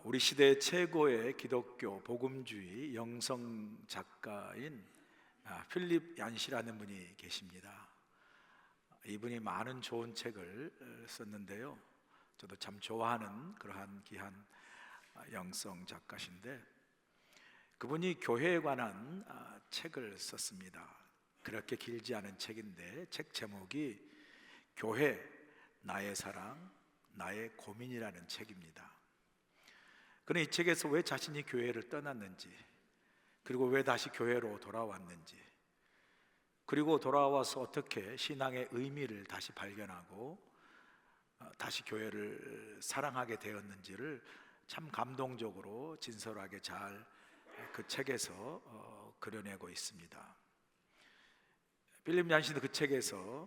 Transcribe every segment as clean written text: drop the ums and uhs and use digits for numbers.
우리 시대 최고의 기독교 복음주의 영성 작가인 필립 얀시라는 분이 계십니다. 이분이 많은 좋은 책을 썼는데요, 저도 참 좋아하는 그러한 귀한 영성 작가신데, 그분이 교회에 관한 책을 썼습니다. 그렇게 길지 않은 책인데, 책 제목이 교회, 나의 사랑, 나의 고민이라는 책입니다. 그는 이 책에서 왜 자신이 교회를 떠났는지, 그리고 왜 다시 교회로 돌아왔는지, 그리고 돌아와서 어떻게 신앙의 의미를 다시 발견하고 다시 교회를 사랑하게 되었는지를 참 감동적으로 진솔하게 잘 그 책에서 그려내고 있습니다. 필립 얀시는 그 책에서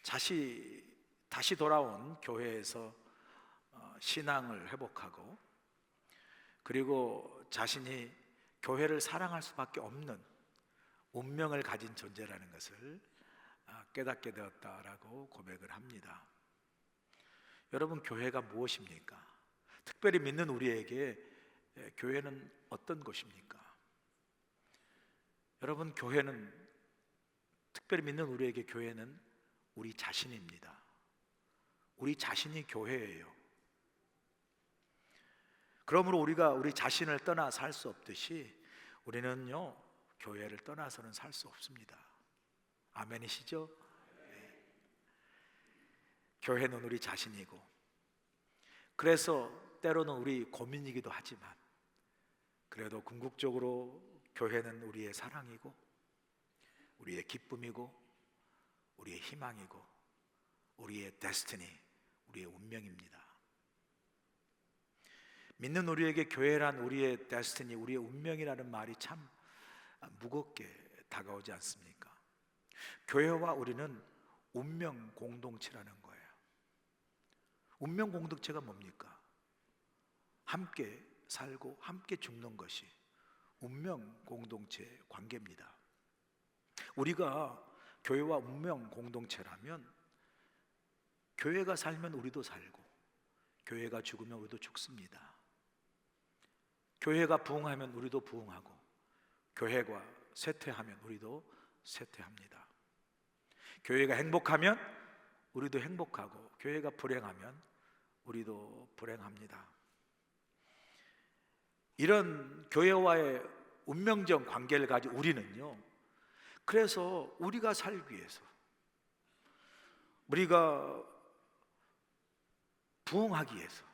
다시 돌아온 교회에서 신앙을 회복하고, 그리고 자신이 교회를 사랑할 수밖에 없는 운명을 가진 존재라는 것을 깨닫게 되었다라고 고백을 합니다. 여러분, 교회가 무엇입니까? 특별히 믿는 우리에게 교회는 어떤 곳입니까? 여러분, 특별히 믿는 우리에게 교회는 우리 자신입니다. 우리 자신이 교회예요. 그러므로 우리가 우리 자신을 떠나 살 수 없듯이 우리는요, 교회를 떠나서는 살 수 없습니다. 아멘이시죠? 네. 교회는 우리 자신이고, 그래서 때로는 우리 고민이기도 하지만, 그래도 궁극적으로 교회는 우리의 사랑이고, 우리의 기쁨이고, 우리의 희망이고, 우리의 데스티니, 우리의 운명입니다. 믿는 우리에게 교회란 우리의 데스티니, 우리의 운명이라는 말이 참 무겁게 다가오지 않습니까? 교회와 우리는 운명 공동체라는 거예요. 운명 공동체가 뭡니까? 함께 살고 함께 죽는 것이 운명 공동체 관계입니다. 우리가 교회와 운명 공동체라면, 교회가 살면 우리도 살고, 교회가 죽으면 우리도 죽습니다. 교회가 부흥하면 우리도 부흥하고, 교회가 쇠퇴하면 우리도 쇠퇴합니다. 교회가 행복하면 우리도 행복하고, 교회가 불행하면 우리도 불행합니다. 이런 교회와의 운명적 관계를 가진 우리는요, 그래서 우리가 살기 위해서, 우리가 부흥하기 위해서,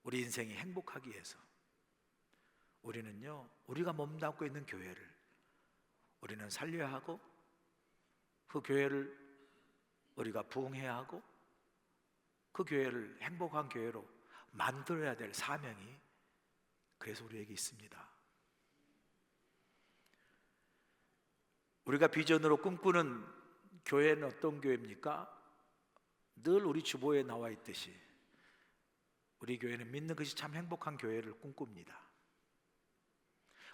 우리 인생이 행복하기 위해서 우리는요, 우리가 몸담고 있는 교회를 우리는 살려야 하고, 그 교회를 우리가 부흥해야 하고, 그 교회를 행복한 교회로 만들어야 될 사명이 그래서 우리에게 있습니다. 우리가 비전으로 꿈꾸는 교회는 어떤 교회입니까? 늘 우리 주보에 나와 있듯이 우리 교회는 믿는 것이 참 행복한 교회를 꿈꿉니다.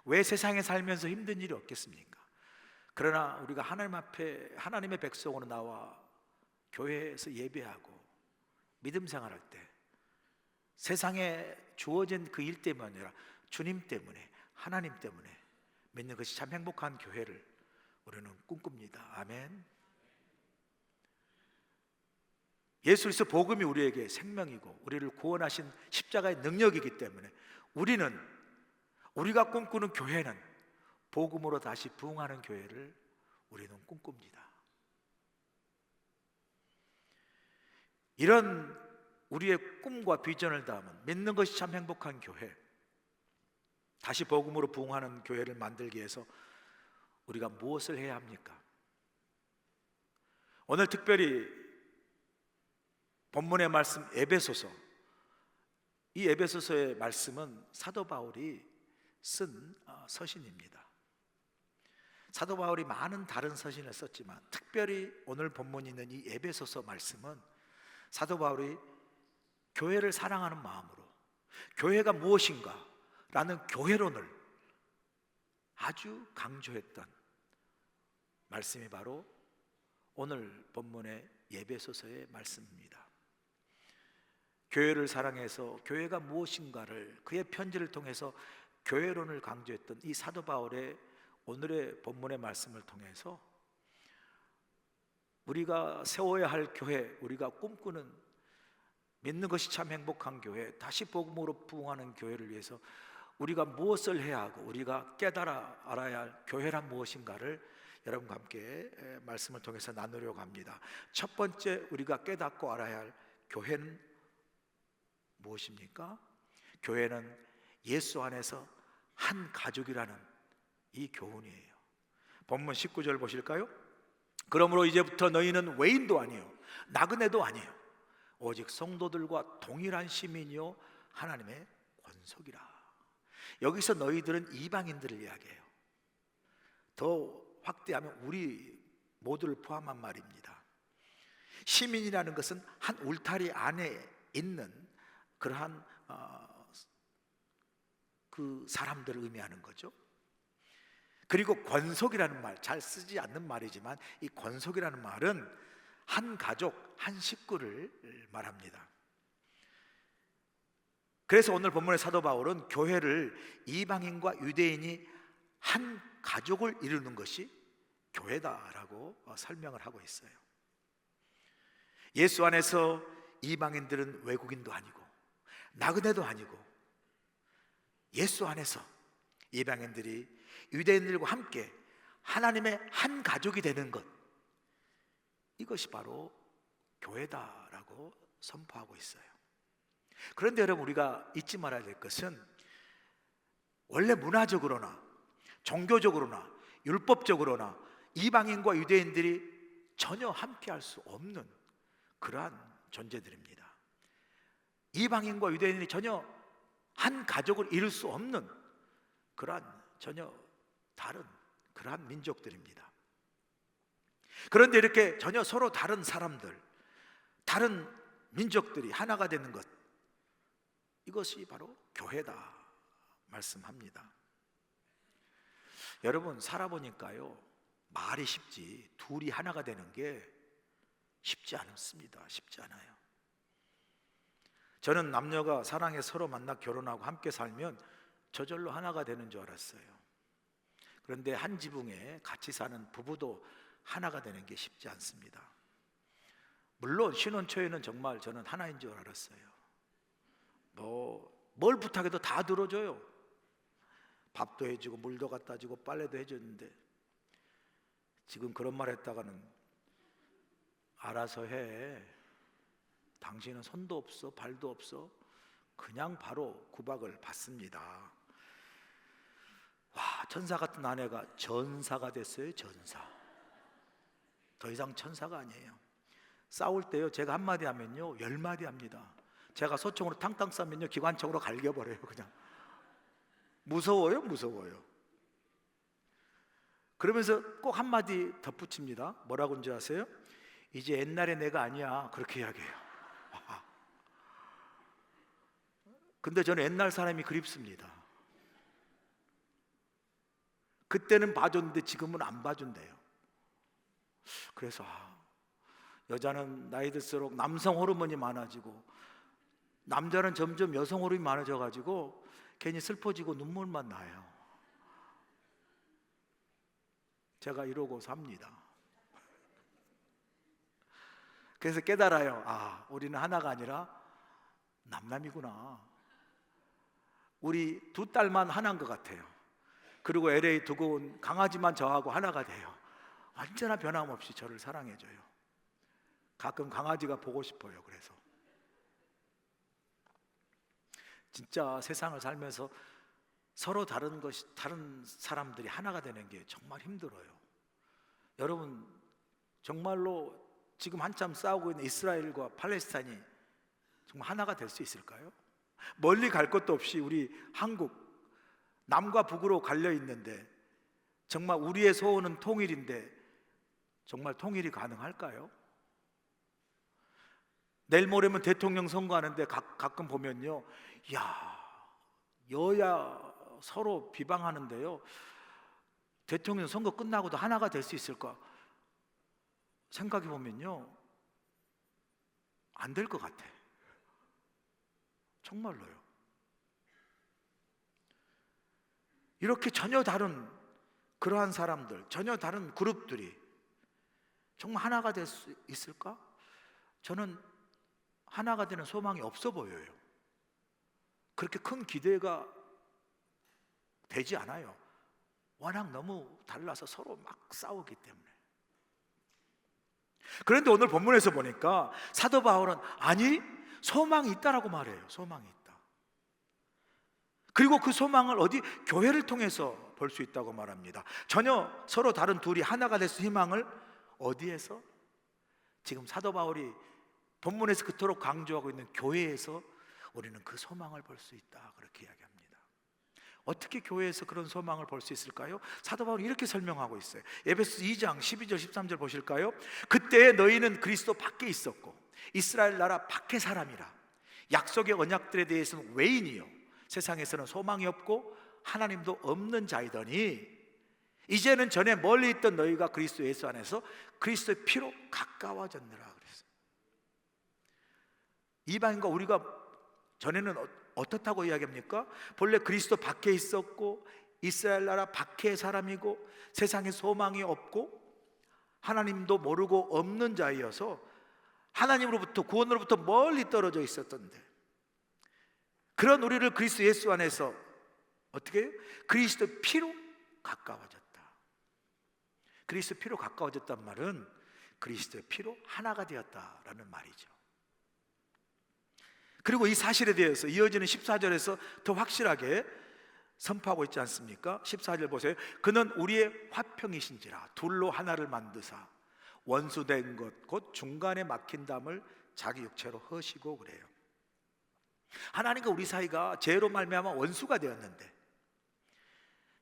왜 세상에 살면서 힘든 일이 없겠습니까? 그러나 우리가 하나님 앞에 하나님의 백성으로 나와 교회에서 예배하고 믿음 생활할 때, 세상에 주어진 그 일 때문이 아니라 주님 때문에, 하나님 때문에 믿는 것이 참 행복한 교회를 우리는 꿈꿉니다. 아멘. 예수 그리스도 복음이 우리에게 생명이고 우리를 구원하신 십자가의 능력이기 때문에 우리가 꿈꾸는 교회는 복음으로 다시 부흥하는 교회를 우리는 꿈꿉니다. 이런 우리의 꿈과 비전을 담은 믿는 것이 참 행복한 교회, 다시 복음으로 부흥하는 교회를 만들기 위해서 우리가 무엇을 해야 합니까? 오늘 특별히 본문의 말씀 에베소서, 이 에베소서의 말씀은 사도 바울이 쓴 서신입니다. 사도 바울이 많은 다른 서신을 썼지만 특별히 오늘 본문이 있는 이 에베소서 말씀은 사도 바울이 교회를 사랑하는 마음으로, 교회가 무엇인가 라는 교회론을 아주 강조했던 말씀이 바로 오늘 본문의 에베소서의 말씀입니다. 교회를 사랑해서 교회가 무엇인가를 그의 편지를 통해서 교회론을 강조했던 이 사도 바울의 오늘의 본문의 말씀을 통해서 우리가 세워야 할 교회, 우리가 꿈꾸는 믿는 것이 참 행복한 교회, 다시 복음으로 부흥하는 교회를 위해서 우리가 무엇을 해야 하고 우리가 깨달아 알아야 할 교회란 무엇인가를 여러분과 함께 말씀을 통해서 나누려고 합니다. 첫 번째 우리가 깨닫고 알아야 할 교회는 무엇입니까? 교회는 예수 안에서 한 가족이라는 이 교훈이에요. 본문 19절 보실까요? 그러므로 이제부터 너희는 외인도 아니요 나그네도 아니요 오직 성도들과 동일한 시민이요 하나님의 권속이라. 여기서 너희들은 이방인들을 이야기해요. 더 확대하면 우리 모두를 포함한 말입니다. 시민이라는 것은 한 울타리 안에 있는 그러한 그 사람들을 의미하는 거죠. 그리고 권속이라는 말, 잘 쓰지 않는 말이지만 이 권속이라는 말은 한 가족, 한 식구를 말합니다. 그래서 오늘 본문의 사도 바울은 교회를 이방인과 유대인이 한 가족을 이루는 것이 교회다라고 설명을 하고 있어요. 예수 안에서 이방인들은 외국인도 아니고 나그네도 아니고 예수 안에서 이방인들이 유대인들과 함께 하나님의 한 가족이 되는 것, 이것이 바로 교회다라고 선포하고 있어요. 그런데 여러분, 우리가 잊지 말아야 될 것은 원래 문화적으로나 종교적으로나 율법적으로나 이방인과 유대인들이 전혀 함께할 수 없는 그러한 존재들입니다. 이방인과 유대인이 전혀 한 가족을 이룰 수 없는 그러한 전혀 다른 그러한 민족들입니다. 그런데 이렇게 전혀 서로 다른 사람들, 다른 민족들이 하나가 되는 것, 이것이 바로 교회다 말씀합니다. 여러분, 살아보니까요, 말이 쉽지 둘이 하나가 되는 게 쉽지 않습니다. 쉽지 않아요. 저는 남녀가 사랑에 서로 만나 결혼하고 함께 살면 저절로 하나가 되는 줄 알았어요. 그런데 한 지붕에 같이 사는 부부도 하나가 되는 게 쉽지 않습니다. 물론 신혼 초에는 정말 저는 하나인 줄 알았어요. 뭘 부탁해도 다 들어줘요. 밥도 해주고 물도 갖다 주고 빨래도 해줬는데 지금 그런 말 했다가는 알아서 해, 당신은 손도 없어 발도 없어, 그냥 바로 구박을 받습니다. 와, 천사 같은 아내가 전사가 됐어요. 전사. 더 이상 천사가 아니에요. 싸울 때요, 제가 한마디 하면요 10마디 합니다. 제가 소총으로 탕탕 쏘면요 기관총으로 갈겨버려요. 그냥 무서워요. 무서워요. 그러면서 꼭 한마디 덧붙입니다. 뭐라고 하는지 아세요? 이제 옛날의 내가 아니야, 그렇게 이야기해요. 근데 저는 옛날 사람이 그립습니다. 그때는 봐줬는데 지금은 안 봐준대요. 그래서 여자는 나이 들수록 남성 호르몬이 많아지고 남자는 점점 여성 호르몬이 많아져가지고 괜히 슬퍼지고 눈물만 나요. 제가 이러고 삽니다. 그래서 깨달아요. 우리는 하나가 아니라 남남이구나. 우리 두 딸만 하나인 것 같아요. 그리고 LA 두고 온 강아지만 저하고 하나가 돼요. 언제나 변함없이 저를 사랑해줘요. 가끔 강아지가 보고 싶어요. 그래서 진짜 세상을 살면서 서로 다른 사람들이 하나가 되는 게 정말 힘들어요. 여러분, 정말로 지금 한참 싸우고 있는 이스라엘과 팔레스타인이 정말 하나가 될 수 있을까요? 멀리 갈 것도 없이 우리 한국 남과 북으로 갈려 있는데 정말 우리의 소원은 통일인데 정말 통일이 가능할까요? 내일 모레면 대통령 선거하는데 가끔 보면요, 여야 서로 비방하는데요, 대통령 선거 끝나고도 하나가 될 수 있을까 생각해 보면요, 안 될 것 같아. 정말로요. 이렇게 전혀 다른 그러한 사람들, 전혀 다른 그룹들이 정말 하나가 될 수 있을까? 저는 하나가 되는 소망이 없어 보여요. 그렇게 큰 기대가 되지 않아요. 워낙 너무 달라서 서로 막 싸우기 때문에. 그런데 오늘 본문에서 보니까 사도 바울은 아니, 소망이 있다라고 말해요. 소망이 있다. 그리고 그 소망을 어디? 교회를 통해서 볼 수 있다고 말합니다. 전혀 서로 다른 둘이 하나가 될 수 희망을 어디에서? 지금 사도 바울이 본문에서 그토록 강조하고 있는 교회에서 우리는 그 소망을 볼 수 있다, 그렇게 이야기합니다. 어떻게 교회에서 그런 소망을 볼 수 있을까요? 사도 바울이 이렇게 설명하고 있어요. 에베소 2장 12절 13절 보실까요? 그때 너희는 그리스도 밖에 있었고 이스라엘 나라 밖의 사람이라. 약속의 언약들에 대해서는 외인이요 세상에서는 소망이 없고 하나님도 없는 자이더니 이제는 전에 멀리 있던 너희가 그리스도 예수 안에서 그리스도의 피로 가까워졌느라 그랬어요. 이방인과 우리가 전에는 어떻다고 이야기합니까? 본래 그리스도 밖에 있었고 이스라엘 나라 밖의 사람이고 세상에 소망이 없고 하나님도 모르고 없는 자이어서 하나님으로부터 구원으로부터 멀리 떨어져 있었던데, 그런 우리를 그리스도 예수 안에서 어떻게 해요? 그리스도의 피로 가까워졌다. 그리스도 피로 가까워졌단 말은 그리스도의 피로 하나가 되었다라는 말이죠. 그리고 이 사실에 대해서 이어지는 14절에서 더 확실하게 선포하고 있지 않습니까? 14절 보세요. 그는 우리의 화평이신지라 둘로 하나를 만드사 원수된 것 곧 중간에 막힌 담을 자기 육체로 허시고 그래요. 하나님과 우리 사이가 죄로 말미암아 원수가 되었는데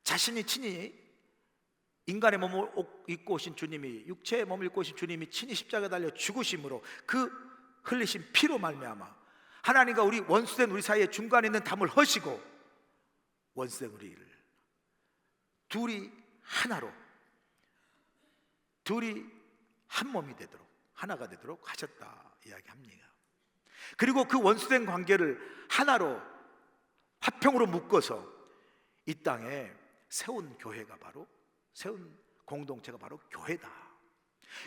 자신이 친히 인간의 몸을 입고 오신 주님이, 육체의 몸을 입고 오신 주님이 친히 십자가에 달려 죽으심으로 그 흘리신 피로 말미암아 하나님과 우리 원수된 우리 사이에 중간에 있는 담을 허시고 원수된 우리를 둘이 하나로, 둘이 한 몸이 되도록, 하나가 되도록 하셨다 이야기합니다. 그리고 그 원수된 관계를 하나로 화평으로 묶어서 이 땅에 세운 교회가 바로, 세운 공동체가 바로 교회다.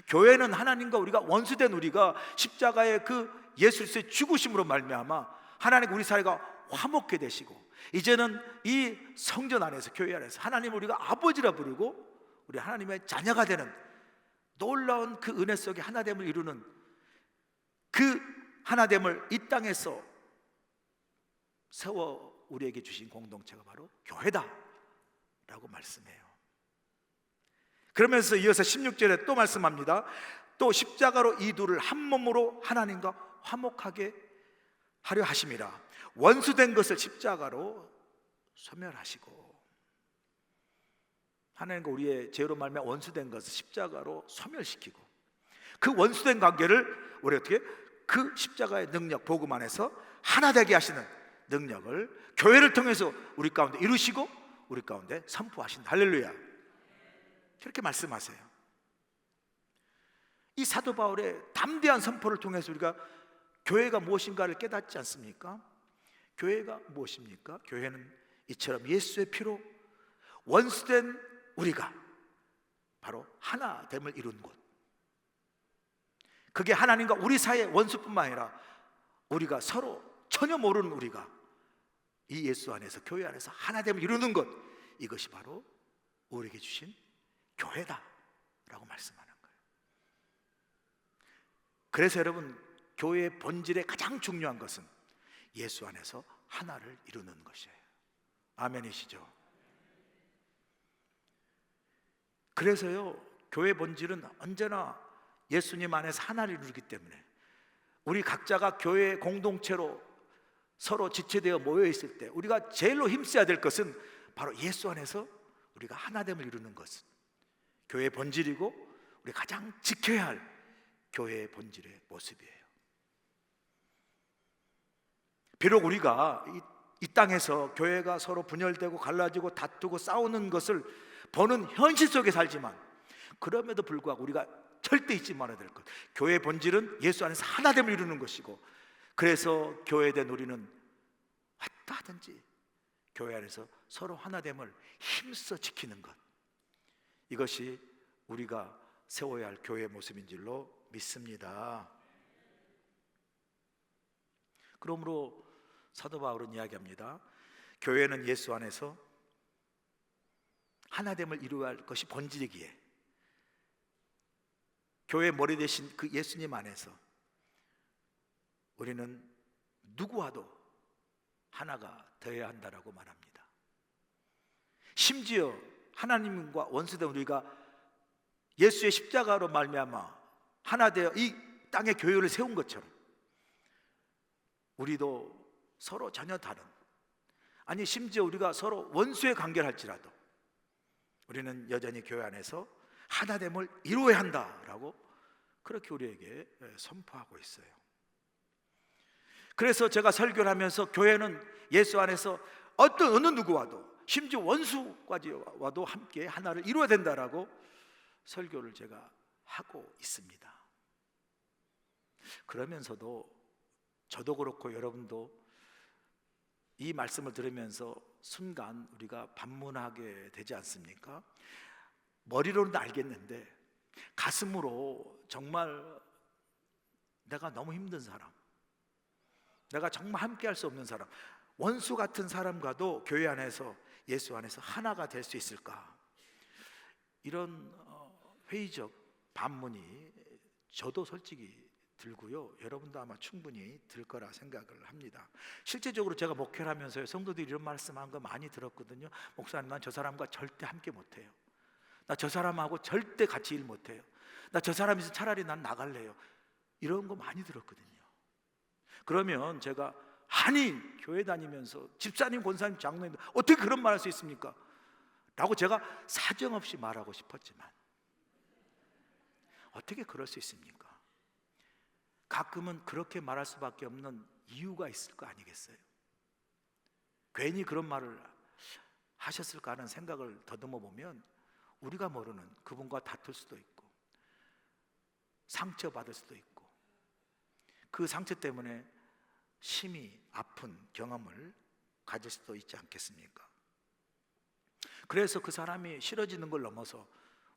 교회는 하나님과 우리가 원수된 우리가 십자가의 그 예수 그리스도의 죽으심으로 말미암아 하나님과 우리 사이가 화목해 되시고 이제는 이 성전 안에서, 교회 안에서 하나님을 우리가 아버지라 부르고 우리 하나님의 자녀가 되는 놀라운 그 은혜 속에 하나됨을 이루는 그 하나됨을 이 땅에서 세워 우리에게 주신 공동체가 바로 교회다 라고 말씀해요. 그러면서 이어서 16절에 또 말씀합니다. 또 십자가로 이 둘을 한 몸으로 하나님과 화목하게 하려 하심이라. 원수된 것을 십자가로 소멸하시고, 하나님과 우리의 죄로 말미암아 원수된 것을 십자가로 소멸시키고 그 원수된 관계를 우리 어떻게 그 십자가의 능력, 복음 안에서 하나 되게 하시는 능력을 교회를 통해서 우리 가운데 이루시고 우리 가운데 선포하신다. 할렐루야. 그렇게 말씀하세요. 이 사도 바울의 담대한 선포를 통해서 우리가 교회가 무엇인가를 깨닫지 않습니까? 교회가 무엇입니까? 교회는 이처럼 예수의 피로 원수된 우리가 바로 하나됨을 이룬 곳, 그게 하나님과 우리 사이의 원수뿐만 아니라 우리가 서로 전혀 모르는 우리가 이 예수 안에서, 교회 안에서 하나됨을 이루는 것, 이것이 바로 우리에게 주신 교회다 라고 말씀하는 거예요. 그래서 여러분, 교회의 본질의 가장 중요한 것은 예수 안에서 하나를 이루는 것이에요. 아멘이시죠? 그래서요, 교회 본질은 언제나 예수님 안에서 하나를 이루기 때문에 우리 각자가 교회 공동체로 서로 지체되어 모여 있을 때 우리가 제일로 힘써야 될 것은 바로 예수 안에서 우리가 하나됨을 이루는 것은 교회의 본질이고 우리 가장 지켜야 할 교회의 본질의 모습이에요. 비록 우리가 이 땅에서 교회가 서로 분열되고 갈라지고 다투고 싸우는 것을 보는 현실 속에 살지만, 그럼에도 불구하고 우리가 절대 잊지 말아야 될 것, 교회의 본질은 예수 안에서 하나됨을 이루는 것이고, 그래서 교회된 우리는 하든지 교회 안에서 서로 하나됨을 힘써 지키는 것, 이것이 우리가 세워야 할 교회의 모습인 줄로 믿습니다. 그러므로 사도 바울은 이야기합니다. 교회는 예수 안에서 하나됨을 이루어야 할 것이 본질이기에 교회의 머리 대신 그 예수님 안에서 우리는 누구와도 하나가 되어야 한다라고 말합니다. 심지어 하나님과 원수된 우리가 예수의 십자가로 말미암아 하나 되어 이 땅에 교회를 세운 것처럼 우리도 서로 전혀 다른, 아니 심지어 우리가 서로 원수의 관계를 할지라도 우리는 여전히 교회 안에서 하나됨을 이루어야 한다라고 그렇게 우리에게 선포하고 있어요. 그래서 제가 설교를 하면서 교회는 예수 안에서 어떤 어느 누구와도 심지어 원수까지 와도 함께 하나를 이루어야 된다라고 설교를 제가 하고 있습니다. 그러면서도 저도 그렇고 여러분도 이 말씀을 들으면서 순간 우리가 반문하게 되지 않습니까? 머리로는 알겠는데 가슴으로 정말 내가 너무 힘든 사람, 내가 정말 함께 할 수 없는 사람, 원수 같은 사람과도 교회 안에서 예수 안에서 하나가 될 수 있을까? 이런 회의적 반문이 저도 솔직히 들고요, 여러분도 아마 충분히 들 거라 생각을 합니다. 실제적으로 제가 목회를 하면서 성도들이 이런 말씀한 거 많이 들었거든요. 목사님, 난 저 사람과 절대 함께 못해요. 나 저 사람하고 절대 같이 일 못해요. 나 저 사람에서 차라리 난 나갈래요. 이런 거 많이 들었거든요. 그러면 제가 아니 교회 다니면서 집사님, 권사님, 장로님 어떻게 그런 말 할 수 있습니까? 라고 제가 사정없이 말하고 싶었지만 어떻게 그럴 수 있습니까? 가끔은 그렇게 말할 수밖에 없는 이유가 있을 거 아니겠어요? 괜히 그런 말을 하셨을까 하는 생각을 더듬어 보면 우리가 모르는 그분과 다툴 수도 있고 상처받을 수도 있고 그 상처 때문에 심히 아픈 경험을 가질 수도 있지 않겠습니까? 그래서 그 사람이 싫어지는 걸 넘어서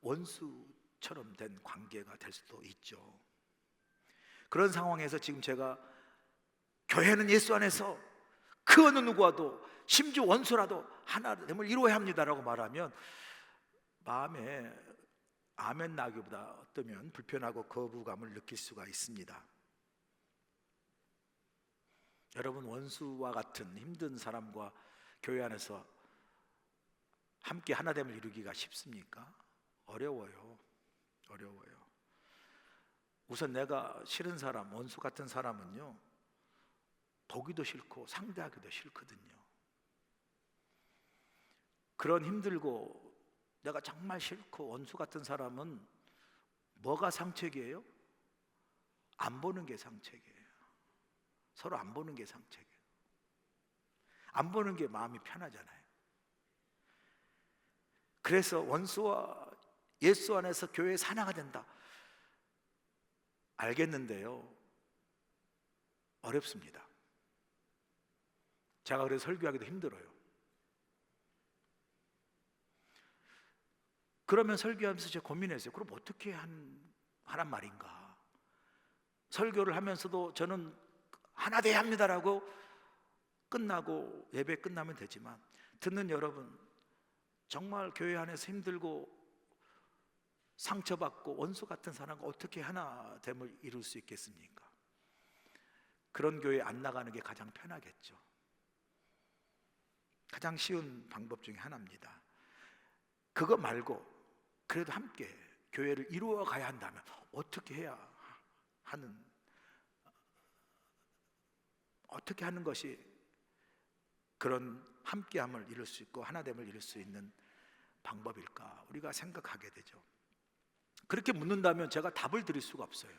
원수처럼 된 관계가 될 수도 있죠. 그런 상황에서 지금 제가 교회는 예수 안에서 그 어느 누구와도 심지어 원수라도 하나됨을 이루어야 합니다라고 말하면 마음에 아멘 나기보다 어쩌면 불편하고 거부감을 느낄 수가 있습니다. 여러분, 원수와 같은 힘든 사람과 교회 안에서 함께 하나됨을 이루기가 쉽습니까? 어려워요. 우선 내가 싫은 사람, 원수 같은 사람은요, 보기도 싫고 상대하기도 싫거든요. 그런 힘들고 내가 정말 싫고 원수 같은 사람은 뭐가 상책이에요? 안 보는 게 상책이에요. 서로 안 보는 게 상책이에요. 안 보는 게 마음이 편하잖아요. 그래서 원수와 예수 안에서 교회에 하나가 된다, 알겠는데요, 어렵습니다. 제가 그래서 설교하기도 힘들어요. 그러면 설교하면서 제가 고민했어요. 그럼 어떻게 하란 말인가? 설교를 하면서도 저는 하나 돼야 합니다라고 끝나고 예배 끝나면 되지만 듣는 여러분, 정말 교회 안에서 힘들고 상처받고 원수 같은 사람과 어떻게 하나됨을 이룰 수 있겠습니까? 그런 교회 안 나가는 게 가장 편하겠죠. 가장 쉬운 방법 중에 하나입니다. 그거 말고 그래도 함께 교회를 이루어 가야 한다면 어떻게 해야 하는, 어떻게 하는 것이 그런 함께함을 이룰 수 있고 하나됨을 이룰 수 있는 방법일까? 우리가 생각하게 되죠. 그렇게 묻는다면 제가 답을 드릴 수가 없어요.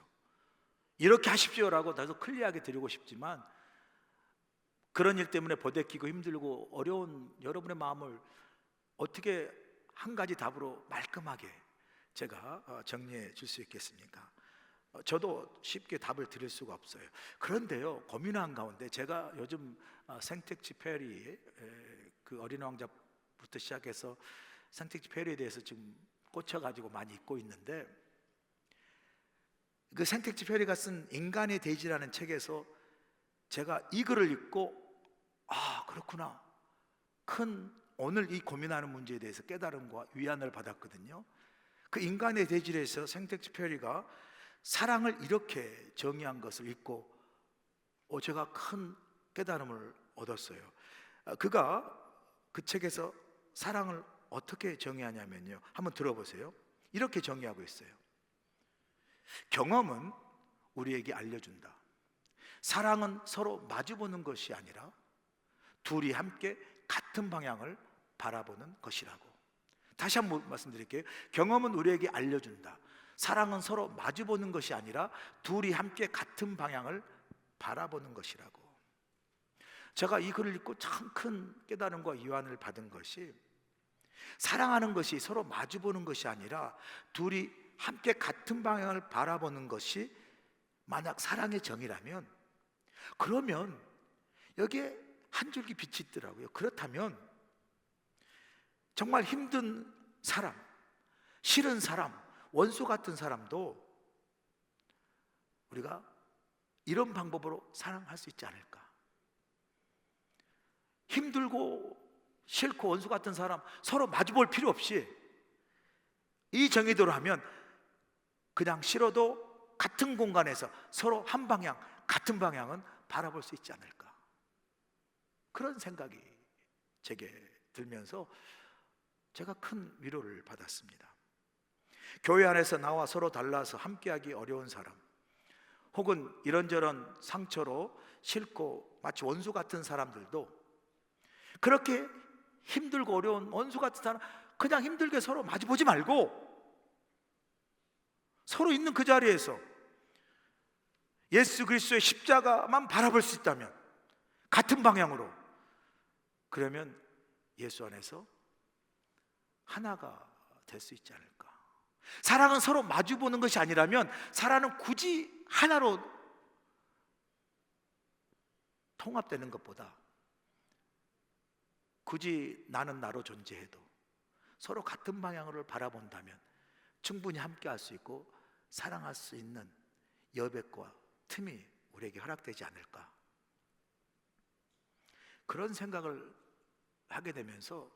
이렇게 하십시오라고 나도 클리어하게 드리고 싶지만 그런 일 때문에 버대끼고 힘들고 어려운 여러분의 마음을 어떻게 한 가지 답으로 말끔하게 제가 정리해 줄 수 있겠습니까? 저도 쉽게 답을 드릴 수가 없어요. 그런데요, 고민한 가운데 제가 요즘 생텍쥐페리, 그 어린 왕자부터 시작해서 생텍쥐페리에 대해서 지금 꽂혀가지고 많이 읽고 있는데, 그 생텍쥐페리가 쓴 인간의 대지라는 책에서 제가 이 글을 읽고 그렇구나, 큰 오늘 이 고민하는 문제에 대해서 깨달음과 위안을 받았거든요. 그 인간의 대지에서 생텍쥐페리가 사랑을 이렇게 정의한 것을 읽고 제가 큰 깨달음을 얻었어요. 그가 그 책에서 사랑을 어떻게 정의하냐면요, 한번 들어보세요. 이렇게 정의하고 있어요. 경험은 우리에게 알려준다. 사랑은 서로 마주보는 것이 아니라 둘이 함께 같은 방향을 바라보는 것이라고. 다시 한번 말씀드릴게요. 경험은 우리에게 알려준다. 사랑은 서로 마주보는 것이 아니라 둘이 함께 같은 방향을 바라보는 것이라고. 제가 이 글을 읽고 참 큰 깨달음과 위안을 받은 것이, 사랑하는 것이 서로 마주보는 것이 아니라 둘이 함께 같은 방향을 바라보는 것이 만약 사랑의 정의라면, 그러면 여기에 한 줄기 빛이 있더라고요. 그렇다면 정말 힘든 사람, 싫은 사람, 원수 같은 사람도 우리가 이런 방법으로 사랑할 수 있지 않을까? 힘들고 싫고 원수 같은 사람 서로 마주볼 필요 없이 이 정의대로 하면 그냥 싫어도 같은 공간에서 서로 한 방향, 같은 방향은 바라볼 수 있지 않을까? 그런 생각이 제게 들면서 제가 큰 위로를 받았습니다. 교회 안에서 나와 서로 달라서 함께하기 어려운 사람, 혹은 이런저런 상처로 싫고 마치 원수 같은 사람들도 그렇게 힘들고 어려운 원수 같은 사람 그냥 힘들게 서로 마주보지 말고 서로 있는 그 자리에서 예수 그리스도의 십자가만 바라볼 수 있다면, 같은 방향으로, 그러면 예수 안에서 하나가 될 수 있지 않을까? 사랑은 서로 마주보는 것이 아니라면 사랑은 굳이 하나로 통합되는 것보다 굳이 나는 나로 존재해도 서로 같은 방향으로 바라본다면 충분히 함께 할 수 있고 사랑할 수 있는 여백과 틈이 우리에게 허락되지 않을까? 그런 생각을 하게 되면서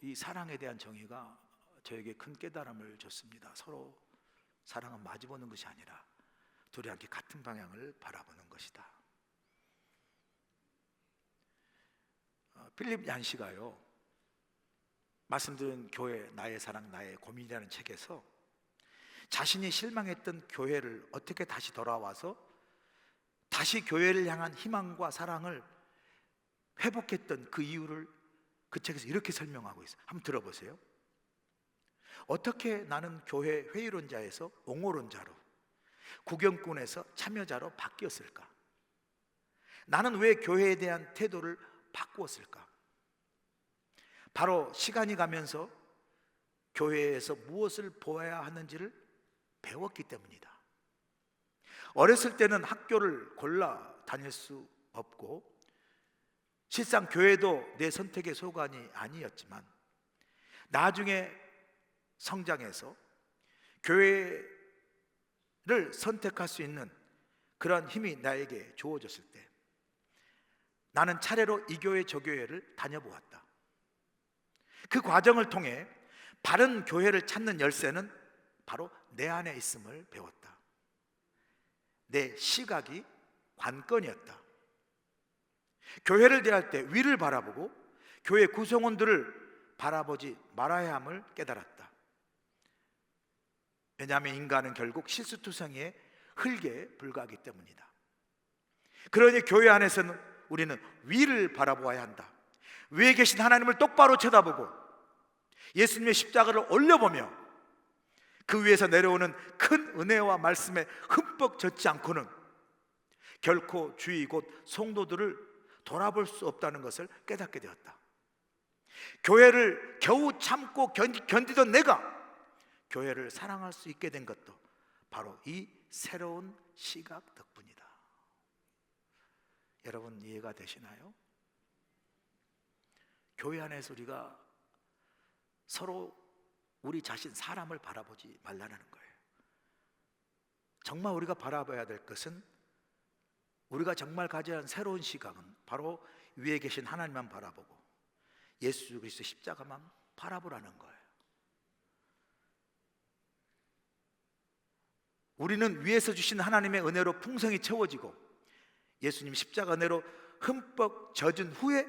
이 사랑에 대한 정의가 저에게 큰 깨달음을 줬습니다. 서로 사랑은 마주보는 것이 아니라 둘이 함께 같은 방향을 바라보는 것이다. 필립 얀시가요, 말씀드린 교회 나의 사랑 나의 고민이라는 책에서 자신이 실망했던 교회를 어떻게 다시 돌아와서 다시 교회를 향한 희망과 사랑을 회복했던 그 이유를 그 책에서 이렇게 설명하고 있어요. 한번 들어보세요. 어떻게 나는 교회 회의론자에서 옹호론자로, 구경꾼에서 참여자로 바뀌었을까? 나는 왜 교회에 대한 태도를 바꾸었을까? 바로 시간이 가면서 교회에서 무엇을 보아야 하는지를 배웠기 때문이다. 어렸을 때는 학교를 골라 다닐 수 없고 실상 교회도 내 선택의 소관이 아니었지만 나중에 성장해서 교회를 선택할 수 있는 그런 힘이 나에게 주어졌을 때 나는 차례로 이 교회 저 교회를 다녀보았다. 그 과정을 통해 바른 교회를 찾는 열쇠는 바로 내 안에 있음을 배웠다. 내 시각이 관건이었다. 교회를 대할 때 위를 바라보고 교회 구성원들을 바라보지 말아야 함을 깨달았다. 왜냐하면 인간은 결국 실수투성이의 흙에 불과하기 때문이다. 그러니 교회 안에서는 우리는 위를 바라보아야 한다. 위에 계신 하나님을 똑바로 쳐다보고 예수님의 십자가를 올려보며 그 위에서 내려오는 큰 은혜와 말씀에 흠뻑 젖지 않고는 결코 주의 곧 성도들을 돌아볼 수 없다는 것을 깨닫게 되었다. 교회를 겨우 참고 견디던 내가 교회를 사랑할 수 있게 된 것도 바로 이 새로운 시각 덕분이다. 여러분 이해가 되시나요? 교회 안에서 우리가 서로 우리 자신 사람을 바라보지 말라는 거예요. 정말 우리가 바라봐야 될 것은, 우리가 정말 가져야 하는 새로운 시각은 바로 위에 계신 하나님만 바라보고 예수 그리스도 십자가만 바라보라는 거예요. 우리는 위에서 주신 하나님의 은혜로 풍성히 채워지고 예수님 십자가 은혜로 흠뻑 젖은 후에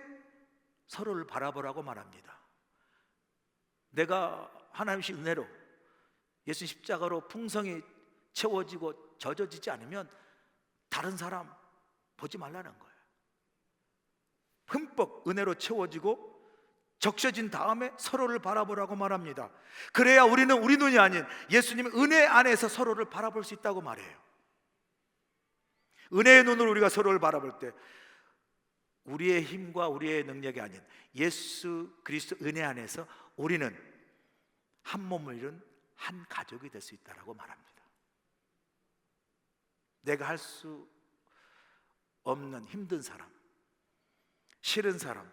서로를 바라보라고 말합니다. 내가 하나님의 은혜로 예수 십자가로 풍성히 채워지고 젖어지지 않으면 다른 사람 보지 말라는 거예요. 흠뻑 은혜로 채워지고 적셔진 다음에 서로를 바라보라고 말합니다. 그래야 우리는 우리 눈이 아닌 예수님의 은혜 안에서 서로를 바라볼 수 있다고 말해요. 은혜의 눈으로 우리가 서로를 바라볼 때 우리의 힘과 우리의 능력이 아닌 예수 그리스도 은혜 안에서 우리는 한 몸을 이룬 한 가족이 될 수 있다고 말합니다. 내가 할 수 없는 힘든 사람, 싫은 사람,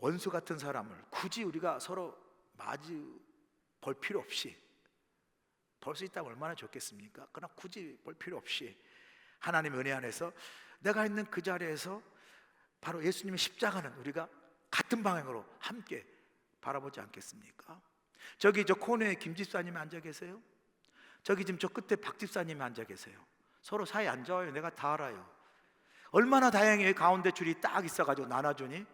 원수 같은 사람을 굳이 우리가 서로 마주 볼 필요 없이, 볼 수 있다면 얼마나 좋겠습니까? 그러나 굳이 볼 필요 없이 하나님의 은혜 안에서 내가 있는 그 자리에서 바로 예수님의 십자가는 우리가 같은 방향으로 함께 바라보지 않겠습니까? 저기 저 코너에 김 집사님이 앉아 계세요. 저기 지금 저 끝에 박 집사님이 앉아 계세요. 서로 사이 안 좋아요. 내가 다 알아요. 얼마나 다행이에요. 가운데 줄이 딱 있어가지고 나눠주니.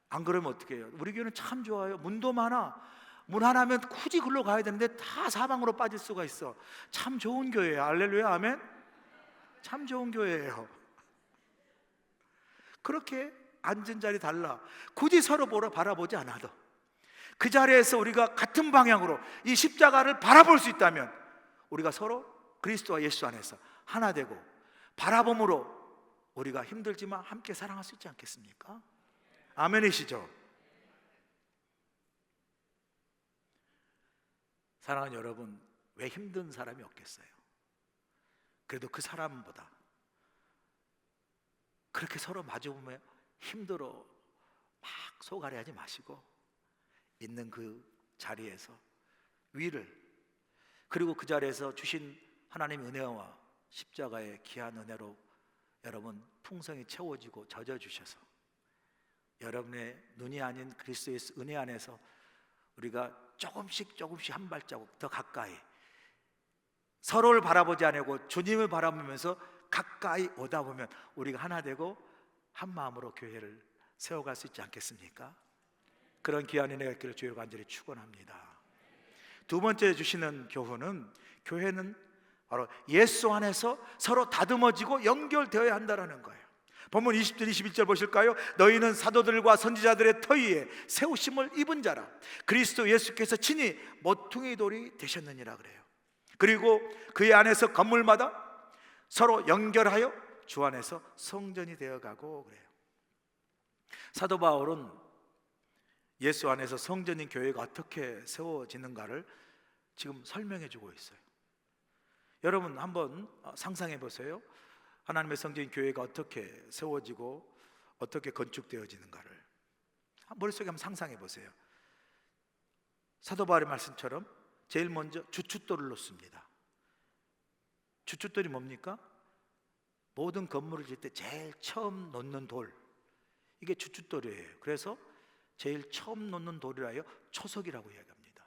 안 그러면 어떻게 해요? 우리 교회는 참 좋아요. 문도 많아. 문 하나면 굳이 글로 가야 되는데 다 사방으로 빠질 수가 있어. 참 좋은 교회예요. 할렐루야, 아멘. 참 좋은 교회예요. 그렇게 앉은 자리 달라. 굳이 서로 바라보지 않아도 그 자리에서 우리가 같은 방향으로 이 십자가를 바라볼 수 있다면 우리가 서로 그리스도와 예수 안에서 하나 되고 바라봄으로 우리가 힘들지만 함께 사랑할 수 있지 않겠습니까? 아멘이시죠? 사랑하는 여러분, 왜 힘든 사람이 없겠어요? 그래도 그 사람보다 그렇게 서로 마주보면 힘들어 막 속앓이하지 마시고 있는 그 자리에서 위를, 그리고 그 자리에서 주신 하나님의 은혜와 십자가의 귀한 은혜로 여러분 풍성히 채워지고 젖어주셔서 여러분의 눈이 아닌 그리스도의 은혜 안에서 우리가 조금씩 한 발자국 더 가까이 서로를 바라보지 않고 주님을 바라보면서 가까이 오다 보면 우리가 하나 되고 한 마음으로 교회를 세워갈 수 있지 않겠습니까? 그런 귀한 은혜가 있기를 주여 간절히 축원합니다. 두 번째 주시는 교훈은, 교회는 바로 예수 안에서 서로 다듬어지고 연결되어야 한다는 거예요. 본문 20절 21절 보실까요? 너희는 사도들과 선지자들의 터 위에 세우심을 입은 자라. 그리스도 예수께서 친히 모퉁이 돌이 되셨느니라 그래요. 그리고 그의 안에서 건물마다 서로 연결하여 주 안에서 성전이 되어가고 그래요. 사도 바울은 예수 안에서 성전인 교회가 어떻게 세워지는가를 지금 설명해 주고 있어요. 여러분 한번 상상해 보세요. 하나님의 성전인 교회가 어떻게 세워지고 어떻게 건축되어지는가를 머릿속에 한번 상상해 보세요. 사도 바울의 말씀처럼 제일 먼저 주춧돌을 놓습니다. 주춧돌이 뭡니까? 모든 건물을 짓을 때 제일 처음 놓는 돌, 이게 주춧돌이에요. 그래서 제일 처음 놓는 돌이라여 초석이라고 이야기합니다.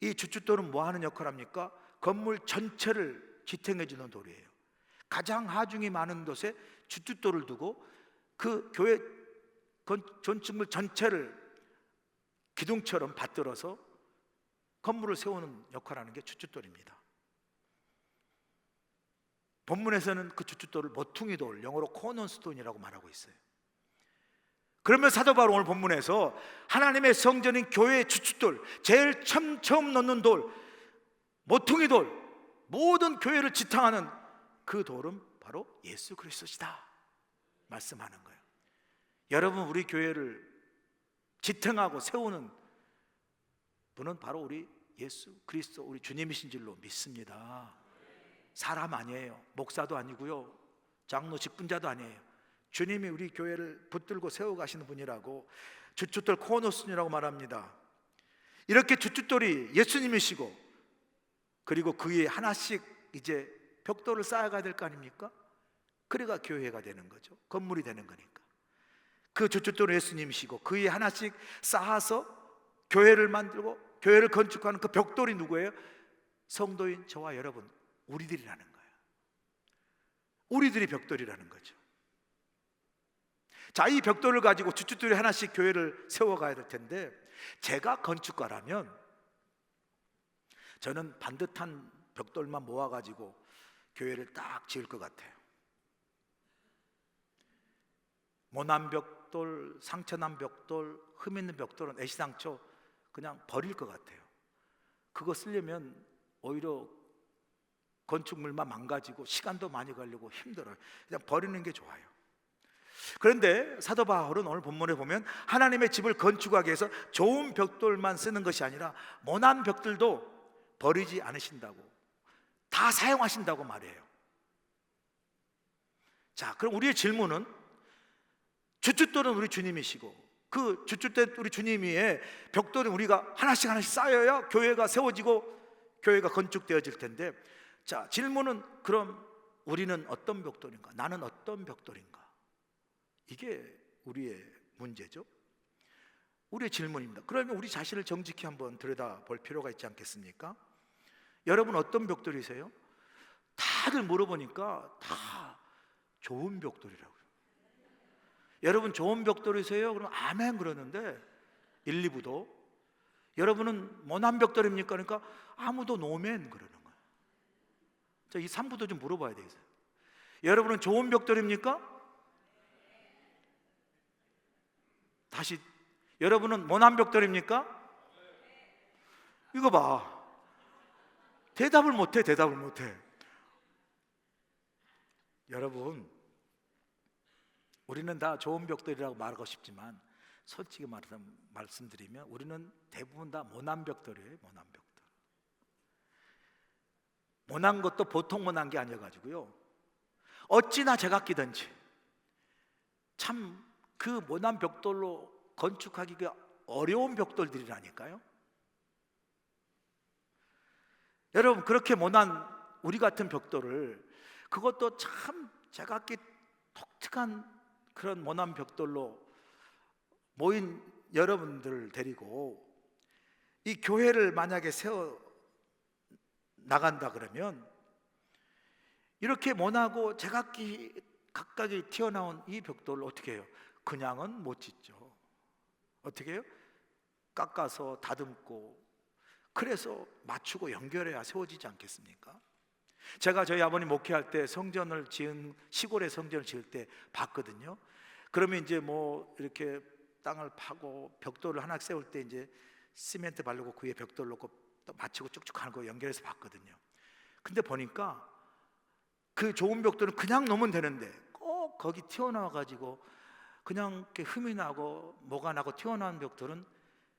이 주춧돌은 뭐 하는 역할을 합니까? 건물 전체를 지탱해 주는 돌이에요. 가장 하중이 많은 곳에 주춧돌을 두고 그 교회 건축물 전체를 기둥처럼 받들어서 건물을 세우는 역할을 하는 게 주춧돌입니다. 본문에서는 그 주춧돌을 모퉁이돌, 영어로 코너스톤이라고 말하고 있어요. 그러면 사도 바울 오늘 본문에서 하나님의 성전인 교회의 주춧돌, 제일 처음 놓는 돌, 모퉁이돌, 모든 교회를 지탱하는 그 돌은 바로 예수 그리스도시다 말씀하는 거예요. 여러분, 우리 교회를 지탱하고 세우는 분은 바로 우리 예수 그리스도 우리 주님이신 줄로 믿습니다. 사람 아니에요. 목사도 아니고요, 장로 직분자도 아니에요. 주님이 우리 교회를 붙들고 세워가시는 분이라고 주춧돌 코너스이라고 말합니다. 이렇게 주춧돌이 예수님이시고, 그리고 그 위에 하나씩 이제 벽돌을 쌓아가야 될 거 아닙니까? 그래가 교회가 되는 거죠. 건물이 되는 거니까. 그 주춧돌은 예수님이시고, 그 위에 하나씩 쌓아서 교회를 만들고 교회를 건축하는 그 벽돌이 누구예요? 성도인 저와 여러분, 우리들이라는 거예요. 우리들이 벽돌이라는 거죠. 자, 이 벽돌을 가지고 주춧돌이 하나씩 교회를 세워가야 될 텐데, 제가 건축가라면 저는 반듯한 벽돌만 모아가지고 교회를 딱 지을 것 같아요. 모난 벽돌, 상처난 벽돌, 흠 있는 벽돌은 애시당초 그냥 버릴 것 같아요. 그거 쓰려면 오히려 건축물만 망가지고 시간도 많이 걸리고 힘들어요. 그냥 버리는 게 좋아요. 그런데 사도 바울은 오늘 본문에 보면 하나님의 집을 건축하기 위해서 좋은 벽돌만 쓰는 것이 아니라 모난 벽돌도 버리지 않으신다고, 다 사용하신다고 말해요. 자, 그럼 우리의 질문은, 주춧돌은 우리 주님이시고 그 주춧돌 우리 주님 위에 벽돌은 우리가 하나씩 하나씩 쌓여야 교회가 세워지고 교회가 건축되어질 텐데, 자, 질문은 그럼 우리는 어떤 벽돌인가? 나는 어떤 벽돌인가? 이게 우리의 문제죠. 우리의 질문입니다. 그러면 우리 자신을 정직히 한번 들여다볼 필요가 있지 않겠습니까? 여러분 어떤 벽돌이세요? 다들 물어보니까 다 좋은 벽돌이라고요. 여러분 좋은 벽돌이세요? 그럼 아멘 그러는데 1, 2부도, 여러분은 모난 벽돌입니까? 그러니까 아무도 노멘 그러는 거예요. 자, 이 3부도 좀 물어봐야 되겠어요. 여러분은 좋은 벽돌입니까? 다시, 여러분은 모난 벽돌입니까? 이거 봐, 대답을 못해. 여러분, 우리는 다 좋은 벽돌이라고 말하고 싶지만 솔직히 말해서 말씀드리면 우리는 대부분 다 모난 벽돌이에요. 모난 벽돌. 모난 것도 보통 모난 게 아니어가지고요, 어찌나 제각기든지 참 그 모난 벽돌로 건축하기가 어려운 벽돌들이라니까요. 여러분, 그렇게 모난 우리 같은 벽돌을, 그것도 참 제각기 독특한 그런 모난 벽돌로 모인 여러분들을 데리고 이 교회를 만약에 세워 나간다 그러면, 이렇게 모나고 제각기 각각이 튀어나온 이 벽돌을 어떻게 해요? 그냥은 못 짓죠. 어떻게 해요? 깎아서 다듬고, 그래서 맞추고 연결해야 세워지지 않겠습니까? 제가 저희 아버님 목회할 때 성전을 지은, 시골에 성전을 지을 때 봤거든요. 그러면 이제 뭐 이렇게 땅을 파고 벽돌을 하나 세울 때 이제 시멘트 바르고 그 위에 벽돌 놓고 또 맞추고 쭉쭉 하는 거 연결해서 봤거든요. 근데 보니까 그 좋은 벽돌은 그냥 놓으면 되는데 꼭 거기 튀어나와 가지고 그냥 이렇게 흠이 나고 뭐가 나고 튀어나온 벽돌은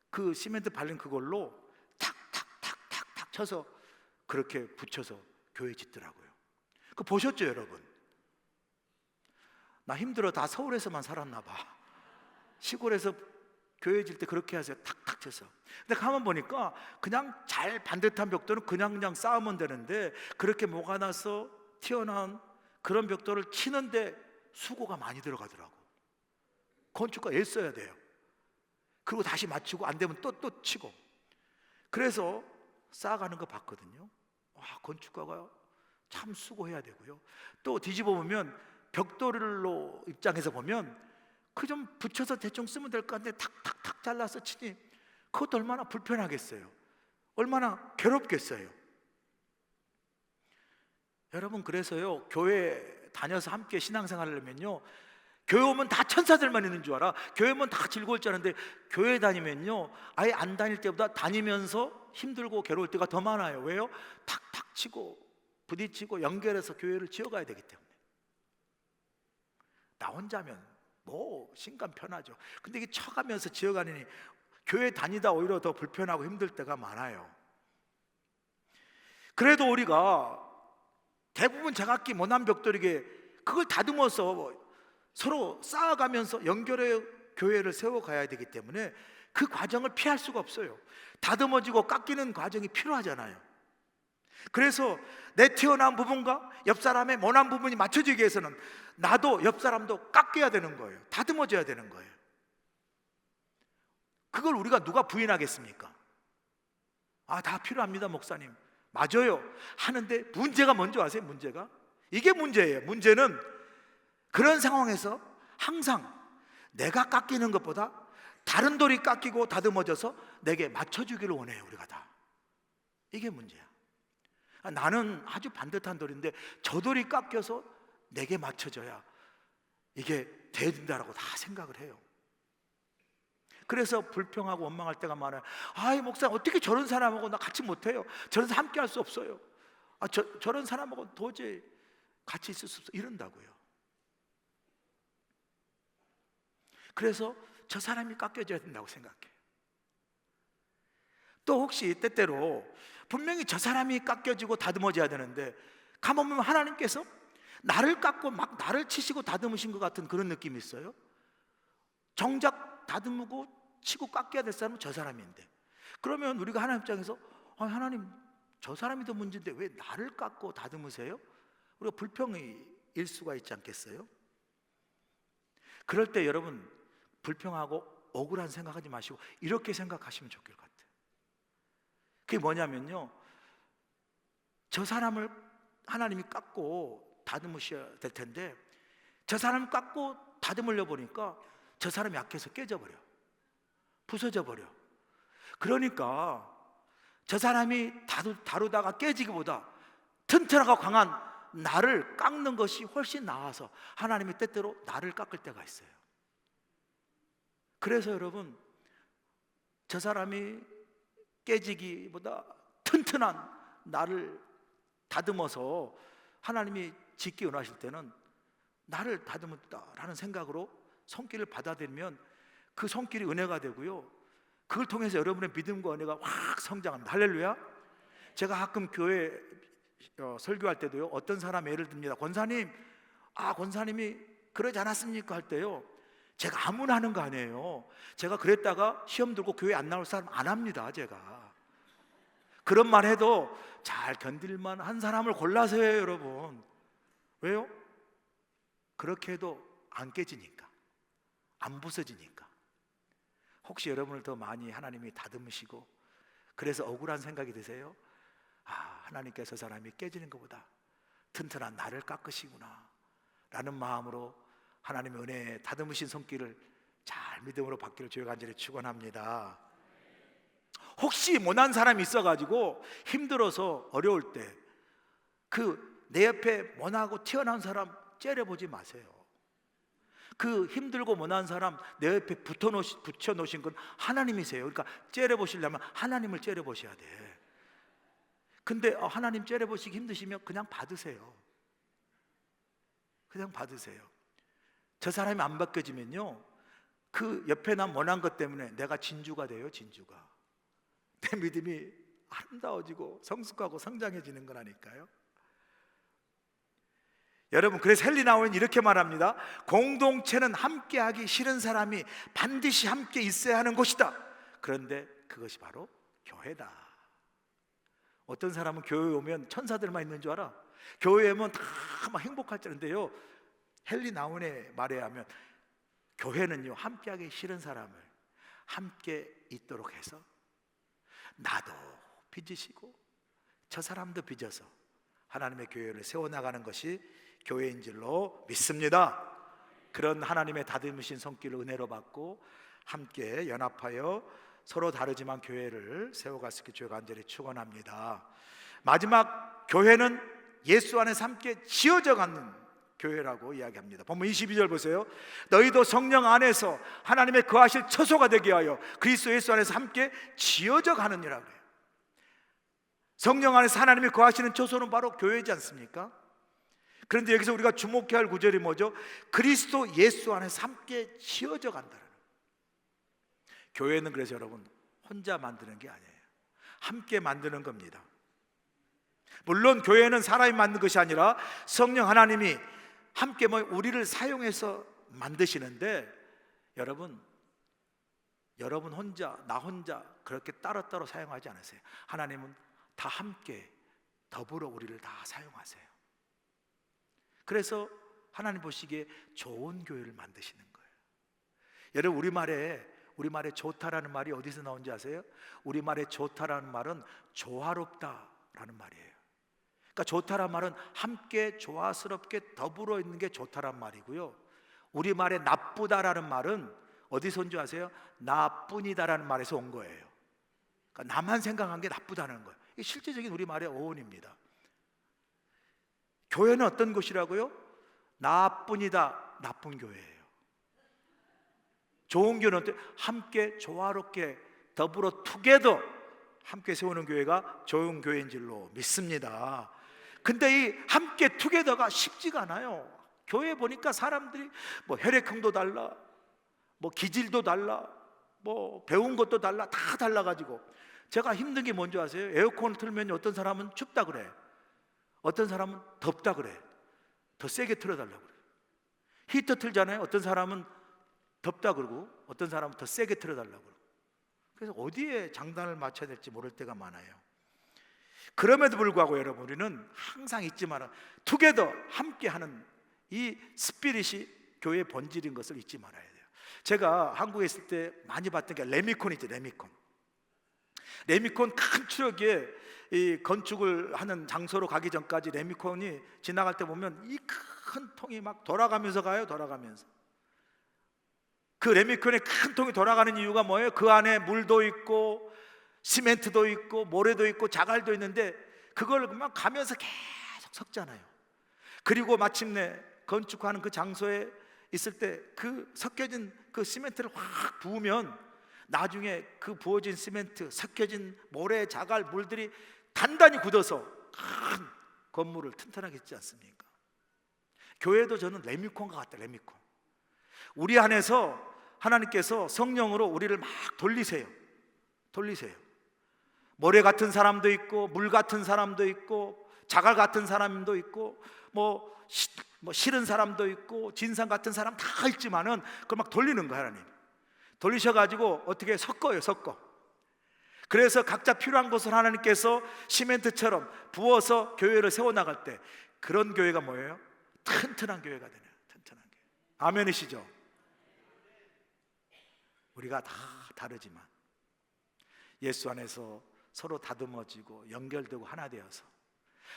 그 시멘트 바른 그걸로 탁탁탁탁탁 쳐서 그렇게 붙여서 교회 짓더라고요. 그거 보셨죠, 여러분? 나 힘들어, 다 서울에서만 살았나 봐. 시골에서 교회 질 때 그렇게 하세요. 탁탁 쳐서. 근데 가만 보니까 그냥 잘 반듯한 벽돌은 그냥 쌓으면 되는데, 그렇게 뭐가 나서 튀어나온 그런 벽돌을 치는데 수고가 많이 들어가더라고. 건축가 애써야 돼요. 그리고 다시 맞추고 안 되면 또 치고. 그래서 쌓아가는 거 봤거든요. 와, 건축가가 참 수고해야 되고요. 또 뒤집어 보면 벽돌로 입장에서 보면 그 좀 붙여서 대충 쓰면 될 것 같은데 탁탁탁 잘라서 치니 그것도 얼마나 불편하겠어요. 얼마나 괴롭겠어요. 여러분, 그래서요, 교회 다녀서 함께 신앙생활을 하면요, 교회 오면 다 천사들만 있는 줄 알아. 교회 오면 다 즐거울 줄 알았는데 교회 다니면요, 아예 안 다닐 때보다 다니면서 힘들고 괴로울 때가 더 많아요. 왜요? 탁탁 치고 부딪히고 연결해서 교회를 지어가야 되기 때문에. 나 혼자면 뭐 신간 편하죠. 근데 이게 쳐가면서 지어가니 교회 다니다 오히려 더 불편하고 힘들 때가 많아요. 그래도 우리가 대부분 제각기 모난 벽돌에게 그걸 다듬어서 서로 쌓아가면서 연결의 교회를 세워가야 되기 때문에 그 과정을 피할 수가 없어요. 다듬어지고 깎이는 과정이 필요하잖아요. 그래서 내 튀어나온 부분과 옆 사람의 모난 부분이 맞춰지기 위해서는 나도 옆 사람도 깎여야 되는 거예요. 다듬어져야 되는 거예요. 그걸 우리가 누가 부인하겠습니까? 다 필요합니다, 목사님. 맞아요. 하는데 문제가 뭔지 아세요? 문제가 이게 문제예요. 문제는 그런 상황에서 항상 내가 깎이는 것보다 다른 돌이 깎이고 다듬어져서 내게 맞춰주기를 원해요. 우리가 다. 이게 문제야. 나는 아주 반듯한 돌인데 저 돌이 깎여서 내게 맞춰져야 이게 된다라고 다 생각을 해요. 그래서 불평하고 원망할 때가 많아요. 이 목사님 어떻게 저런 사람하고 나 같이 못해요? 저런 사람 함께 할 수 없어요. 저런 사람하고 도저히 같이 있을 수 없어. 이런다고요. 그래서 저 사람이 깎여져야 된다고 생각해요. 또 혹시 때때로 분명히 저 사람이 깎여지고 다듬어져야 되는데 가만 보면 하나님께서 나를 깎고 막 나를 치시고 다듬으신 것 같은 그런 느낌이 있어요. 정작 다듬고 치고 깎여야 될 사람은 저 사람인데, 그러면 우리가 하나님 입장에서 하나님 저 사람이 더 문제인데 왜 나를 깎고 다듬으세요? 우리가 불평일 수가 있지 않겠어요? 그럴 때 여러분 불평하고 억울한 생각하지 마시고 이렇게 생각하시면 좋을 것 같아요. 그게 뭐냐면요, 저 사람을 하나님이 깎고 다듬으셔야 될 텐데 저 사람을 깎고 다듬으려 보니까 저 사람이 약해서 깨져버려, 부서져 버려. 그러니까 저 사람이 다루다가 깨지기보다 튼튼하고 강한 나를 깎는 것이 훨씬 나아서 하나님이 때때로 나를 깎을 때가 있어요. 그래서 여러분, 저 사람이 깨지기보다 튼튼한 나를 다듬어서 하나님이 짓기 원하실 때는 나를 다듬었다라는 생각으로 손길을 받아들이면 그 손길이 은혜가 되고요, 그걸 통해서 여러분의 믿음과 은혜가 확 성장합니다. 할렐루야. 제가 가끔 교회 설교할 때도요, 어떤 사람 예를 듭니다. 권사님, 권사님이 그러지 않았습니까? 할 때요, 제가 아무나 하는 거 아니에요. 제가 그랬다가 시험 들고 교회 안 나올 사람 안 합니다. 제가 그런 말 해도 잘 견딜만 한 사람을 골라서 해요, 여러분. 왜요? 그렇게 해도 안 깨지니까, 안 부서지니까. 혹시 여러분을 더 많이 하나님이 다듬으시고 그래서 억울한 생각이 드세요? 하나님께서 사람이 깨지는 것보다 튼튼한 나를 깎으시구나 라는 마음으로 하나님의 은혜에 다듬으신 손길을 잘 믿음으로 받기를 주여 간절히 축원합니다. 혹시 모난 사람이 있어가지고 힘들어서 어려울 때 그 내 옆에 모나고 튀어나온 사람 째려보지 마세요. 그 힘들고 모난 사람 내 옆에 붙여놓으신 건 하나님이세요. 그러니까 째려보시려면 하나님을 째려보셔야 돼. 근데 하나님 째려보시기 힘드시면 그냥 받으세요. 그냥 받으세요. 저 사람이 안 바뀌어지면요, 그 옆에 난 모난 것 때문에 내가 진주가 돼요. 진주가. 내 믿음이 아름다워지고 성숙하고 성장해지는 거라니까요. 여러분, 그래서 헨리 나우는 이렇게 말합니다. 공동체는 함께하기 싫은 사람이 반드시 함께 있어야 하는 곳이다. 그런데 그것이 바로 교회다. 어떤 사람은 교회에 오면 천사들만 있는 줄 알아. 교회에 오면 다 막 행복할 줄 알았는데요, 헨리 나운의 말에 하면 교회는요, 함께하기 싫은 사람을 함께 있도록 해서 나도 빚으시고 저 사람도 빚어서 하나님의 교회를 세워나가는 것이 교회인 줄로 믿습니다. 그런 하나님의 다듬으신 손길을 은혜로 받고 함께 연합하여 서로 다르지만 교회를 세워갈 수 있게 주여 간절히 축원합니다. 마지막, 교회는 예수 안에서 함께 지어져 가는 교회라고 이야기합니다. 본문 22절 보세요. 너희도 성령 안에서 하나님의 거하실 처소가 되게 하여 그리스도 예수 안에서 함께 지어져 가느니라 그래요. 성령 안에서 하나님이 거하시는 처소는 바로 교회지 않습니까? 그런데 여기서 우리가 주목해야 할 구절이 뭐죠? 그리스도 예수 안에서 함께 지어져 간다는. 교회는 그래서 여러분 혼자 만드는 게 아니에요. 함께 만드는 겁니다. 물론 교회는 사람이 만든 것이 아니라 성령 하나님이 함께 우리를 사용해서 만드시는데, 여러분 혼자, 나 혼자 그렇게 따로따로 사용하지 않으세요. 하나님은 다 함께 더불어 우리를 다 사용하세요. 그래서 하나님 보시기에 좋은 교회를 만드시는 거예요. 여러분, 우리말에 좋다라는 말이 어디서 나온지 아세요? 우리말에 좋다라는 말은 조화롭다라는 말이에요. 그러니까 좋다라는 말은 함께 조화스럽게 더불어 있는 게 좋다라는 말이고요. 우리말에 나쁘다라는 말은 어디서 온 줄 아세요? 나뿐이다라는 말에서 온 거예요. 그러니까 나만 생각한 게 나쁘다는 거예요. 이게 실제적인 우리말의 어원입니다. 교회는 어떤 곳이라고요? 나뿐이다, 나쁜 교회예요. 좋은 교회는 어때요? 함께 조화롭게 더불어 투게더 함께 세우는 교회가 좋은 교회인 줄로 믿습니다. 근데 이 함께 투게더가 쉽지가 않아요. 교회 보니까 사람들이 혈액형도 달라, 기질도 달라, 배운 것도 달라, 다 달라가지고 제가 힘든 게 뭔지 아세요? 에어컨을 틀면 어떤 사람은 춥다 그래, 어떤 사람은 덥다 그래, 더 세게 틀어달라고 그래. 히터 틀잖아요. 어떤 사람은 덥다 그러고 어떤 사람은 더 세게 틀어달라고 그러고. 그래서 어디에 장단을 맞춰야 될지 모를 때가 많아요. 그럼에도 불구하고 여러분, 우리는 항상 잊지 마라. 투게더 함께하는 이 스피릿이 교회의 본질인 것을 잊지 말아야 돼요. 제가 한국에 있을 때 많이 봤던 게 레미콘 있죠. 레미콘 큰 트럭에 이 건축을 하는 장소로 가기 전까지 레미콘이 지나갈 때 보면 이 큰 통이 막 돌아가면서 가요. 돌아가면서. 그 레미콘의 큰 통이 돌아가는 이유가 뭐예요? 그 안에 물도 있고 시멘트도 있고 모래도 있고 자갈도 있는데 그걸 막 가면서 계속 섞잖아요. 그리고 마침내 건축하는 그 장소에 있을 때 그 섞여진 그 시멘트를 확 부으면 나중에 그 부어진 시멘트, 섞여진 모래, 자갈, 물들이 단단히 굳어서 큰 건물을 튼튼하게 짓지 않습니까? 교회도 저는 레미콘과 같다. 레미콘. 우리 안에서 하나님께서 성령으로 우리를 막 돌리세요. 모래 같은 사람도 있고 물 같은 사람도 있고 자갈 같은 사람도 있고 싫은 사람도 있고 진상 같은 사람 다 있지만은 그걸 막 돌리는 거예요. 하나님 돌리셔가지고 어떻게 섞어요. 그래서 각자 필요한 것을 하나님께서 시멘트처럼 부어서 교회를 세워나갈 때 그런 교회가 뭐예요? 튼튼한 교회가 되네요. 튼튼한 교회. 아멘이시죠? 우리가 다 다르지만 예수 안에서 서로 다듬어지고 연결되고 하나 되어서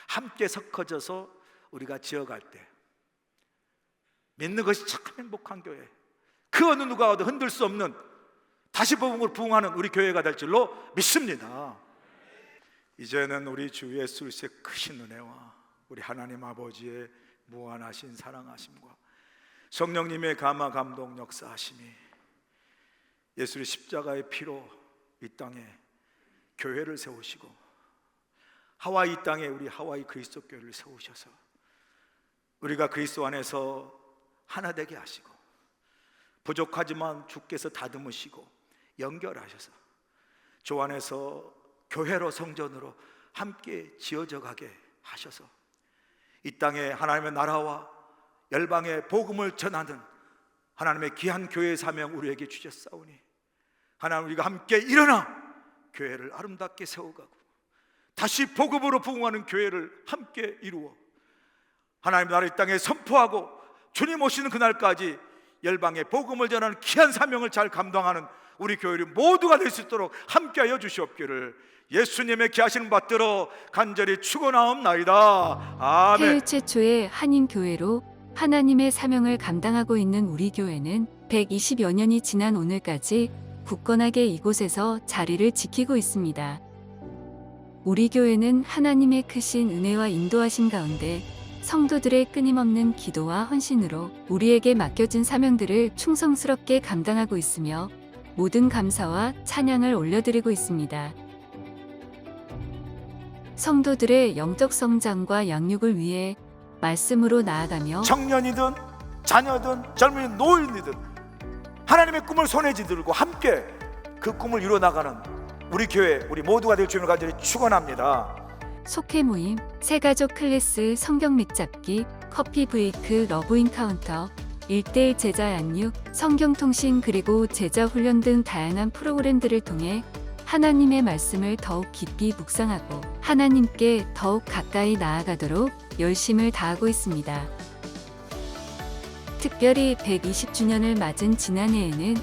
함께 섞어져서 우리가 지어갈 때 믿는 것이 참 행복한 교회, 그 어느 누가 와도 흔들 수 없는 다시 복음으로 부흥하는 우리 교회가 될 줄로 믿습니다. 이제는 우리 주 예수 그리스도의 크신 은혜와 우리 하나님 아버지의 무한하신 사랑하심과 성령님의 감화 감동 역사하심이 예수의 십자가의 피로 이 땅에 교회를 세우시고 하와이 땅에 우리 하와이 그리스도 교회를 세우셔서 우리가 그리스도 안에서 하나 되게 하시고 부족하지만 주께서 다듬으시고 연결하셔서 주 안에서 교회로 성전으로 함께 지어져 가게 하셔서 이 땅에 하나님의 나라와 열방의 복음을 전하는 하나님의 귀한 교회의 사명 우리에게 주셨사오니 하나님 우리가 함께 일어나 교회를 아름답게 세워가고 다시 복음으로 부흥하는 교회를 함께 이루어 하나님 나라 이 땅에 선포하고 주님 오시는 그날까지 열방의 복음을 전하는 귀한 사명을 잘 감당하는 우리 교회를 모두가 될 수 있도록 함께하여 주시옵기를 예수님의 귀하시는 받들어 간절히 축원하옵나이다. 아멘. 해외 최초의 한인 교회로 하나님의 사명을 감당하고 있는 우리 교회는 120여 년이 지난 오늘까지 굳건하게 이곳에서 자리를 지키고 있습니다. 우리 교회는 하나님의 크신 은혜와 인도하심 가운데 성도들의 끊임없는 기도와 헌신으로 우리에게 맡겨진 사명들을 충성스럽게 감당하고 있으며 모든 감사와 찬양을 올려드리고 있습니다. 성도들의 영적 성장과 양육을 위해 말씀으로 나아가며 청년이든 자녀든 젊은 노인이든 하나님의 꿈을 손에 쥐들고 함께 그 꿈을 이루어나가는 우리 교회 우리 모두가 될 주님을 간절히 축원합니다. 속회 모임, 새가족 클래스, 성경 맥잡기, 커피 브레이크, 러브 인카운터, 1대1 제자 양육, 성경통신 그리고 제자 훈련 등 다양한 프로그램들을 통해 하나님의 말씀을 더욱 깊이 묵상하고 하나님께 더욱 가까이 나아가도록 열심을 다하고 있습니다. 특별히 120주년을 맞은 지난해에는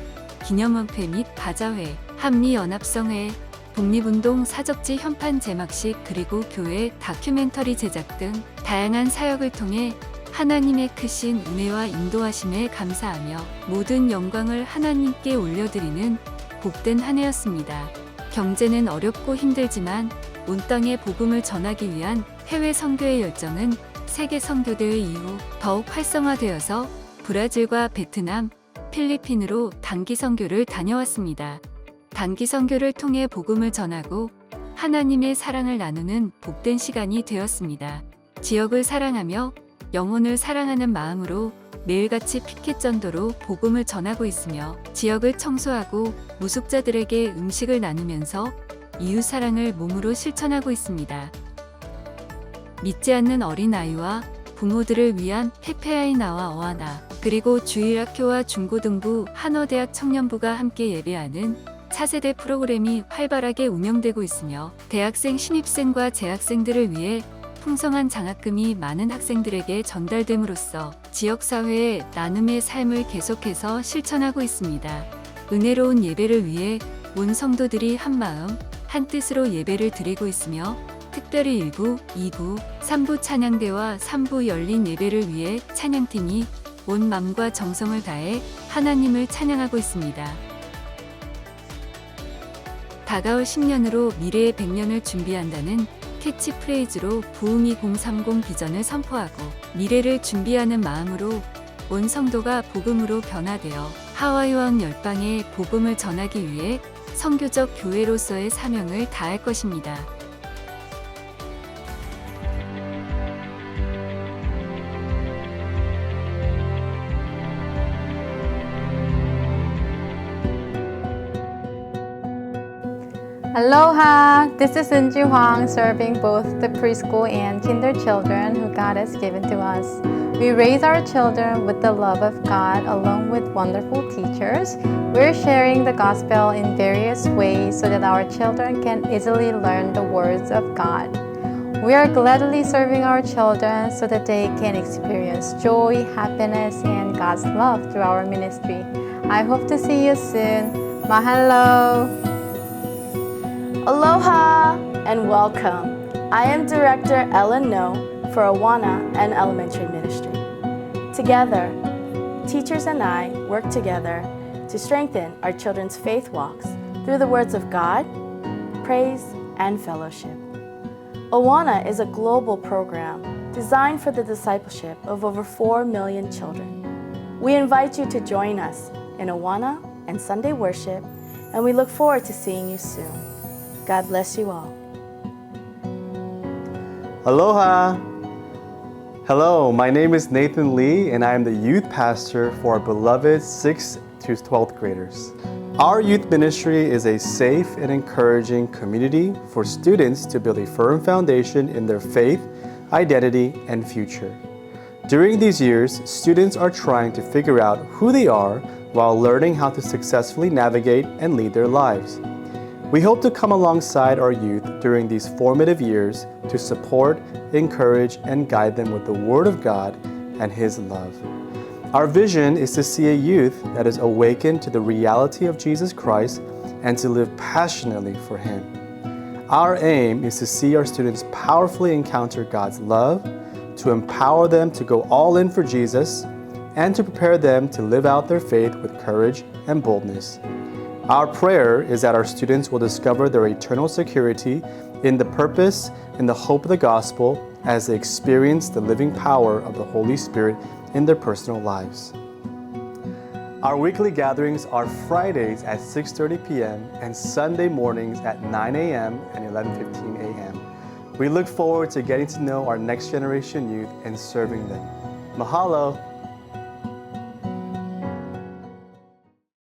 기념원회 및 바자회, 한미연합성회, 독립운동 사적지 현판 제막식 그리고 교회 다큐멘터리 제작 등 다양한 사역을 통해 하나님의 크신 은혜와 인도하심에 감사하며 모든 영광을 하나님께 올려드리는 복된 한 해였습니다. 경제는 어렵고 힘들지만 온 땅에 복음을 전하기 위한 해외 선교의 열정은 세계 선교대회 이후 더욱 활성화되어서 브라질과 베트남, 필리핀으로 단기 선교를 다녀왔습니다. 단기 선교를 통해 복음을 전하고 하나님의 사랑을 나누는 복된 시간이 되었습니다. 지역을 사랑하며 영혼을 사랑하는 마음으로 매일같이 피켓 전도로 복음을 전하고 있으며 지역을 청소하고 무숙자들에게 음식을 나누면서 이웃 사랑을 몸으로 실천하고 있습니다. 믿지 않는 어린아이와 부모들을 위한 페페아이나와 어하나 그리고 주일학교와 중고등부 한어대학 청년부가 함께 예배하는 차세대 프로그램이 활발하게 운영되고 있으며 대학생 신입생과 재학생들을 위해 풍성한 장학금이 많은 학생들에게 전달됨으로써 지역사회의 나눔의 삶을 계속해서 실천하고 있습니다. 은혜로운 예배를 위해 온 성도들이 한마음 한뜻으로 예배를 드리고 있으며 특별히 1부, 2부, 3부 찬양대와 3부 열린 예배를 위해 찬양팀이 온 마음과 정성을 다해 하나님을 찬양하고 있습니다. 다가올 10년으로 미래의 100년을 준비한다는 캐치프레이즈로 부흥 2030 비전을 선포하고 미래를 준비하는 마음으로 온 성도가 복음으로 변화되어 하와이왕 열방에 복음을 전하기 위해 선교적 교회로서의 사명을 다할 것입니다. Aloha! This is Inju Huang serving both the preschool and kinder children who God has given to us. We raise our children with the love of God along with wonderful teachers. We're sharing the gospel in various ways so that our children can easily learn the words of God. We are gladly serving our children so that they can experience joy, happiness, and God's love through our ministry. I hope to see you soon. Mahalo! Aloha and welcome. I am Director Ellen No for Awana and Elementary Ministry. Together, teachers and I work together to strengthen our children's faith walks through the words of God, praise, and fellowship. Awana is a global program designed for the discipleship of over 4 million children. We invite you to join us in Awana and Sunday worship, and we look forward to seeing you soon. God bless you all. Aloha! Hello, my name is Nathan Lee and I am the youth pastor for our beloved 6th to 12th graders. Our youth ministry is a safe and encouraging community for students to build a firm foundation in their faith, identity, and future. During these years, students are trying to figure out who they are while learning how to successfully navigate and lead their lives. We hope to come alongside our youth during these formative years to support, encourage, and guide them with the Word of God and His love. Our vision is to see a youth that is awakened to the reality of Jesus Christ and to live passionately for Him. Our aim is to see our students powerfully encounter God's love, to empower them to go all in for Jesus, and to prepare them to live out their faith with courage and boldness. Our prayer is that our students will discover their eternal security in the purpose and the hope of the gospel as they experience the living power of the Holy Spirit in their personal lives. Our weekly gatherings are Fridays at 6:30 p.m. and Sunday mornings at 9 a.m. and 11:15 a.m. We look forward to getting to know our next generation youth and serving them. Mahalo!